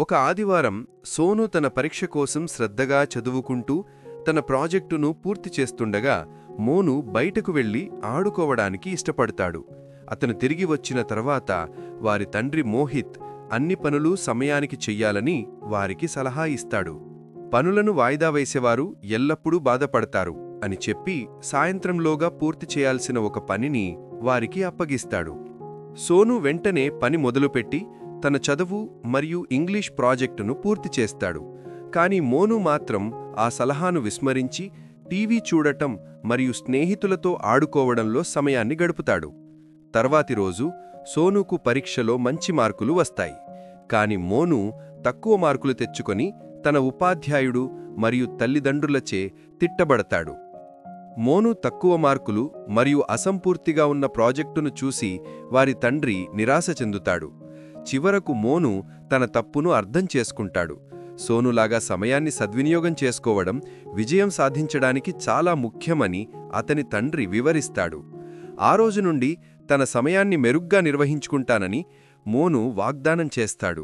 ఒక ఆదివారం సోను తన పరీక్ష కోసం శ్రద్ధగా చదువుకుంటూ తన ప్రాజెక్టును పూర్తి చేస్తుండగా మోను బయటకు వెళ్లి ఆడుకోవడానికి ఇష్టపడతాడు. అతను తిరిగి వచ్చిన తర్వాత వారి తండ్రి మోహిత్ అన్ని పనులు సమయానికి చెయ్యాలని వారికి సలహా ఇస్తాడు. పనులను వాయిదా వేసేవారు ఎల్లప్పుడూ బాధపడతారు అని చెప్పి సాయంత్రంలోగా పూర్తి చేయాల్సిన ఒక పనిని వారికి అప్పగిస్తాడు. సోను వెంటనే పని మొదలుపెట్టి తన చదువు మరియు ఇంగ్లీష్ ప్రాజెక్టును పూర్తి చేస్తాడు. కాని మోను మాత్రం ఆ సలహాను విస్మరించి టీవీ చూడటం మరియు స్నేహితులతో ఆడుకోవడంలో సమయాన్ని గడుపుతాడు. తర్వాతి రోజు సోనుకు పరీక్షలో మంచి మార్కులు వస్తాయి. కాని మోను తక్కువ మార్కులు తెచ్చుకొని తన ఉపాధ్యాయుడు మరియు తల్లిదండ్రులచే తిట్టబడతాడు. మోను తక్కువ మార్కులు మరియు అసంపూర్తిగా ఉన్న ప్రాజెక్టును చూసి వారి తండ్రి నిరాశ చెందుతాడు. చివరకు మోను తన తప్పును అర్థం చేసుకుంటాడు. సోనులాగా సమయాన్ని సద్వినియోగం చేసుకోవడం విజయం సాధించడానికి చాలా ముఖ్యమని అతని తండ్రి వివరిస్తాడు. ఆ రోజు నుండి తన సమయాన్ని మెరుగ్గా నిర్వహించుకుంటానని మోను వాగ్దానం చేస్తాడు.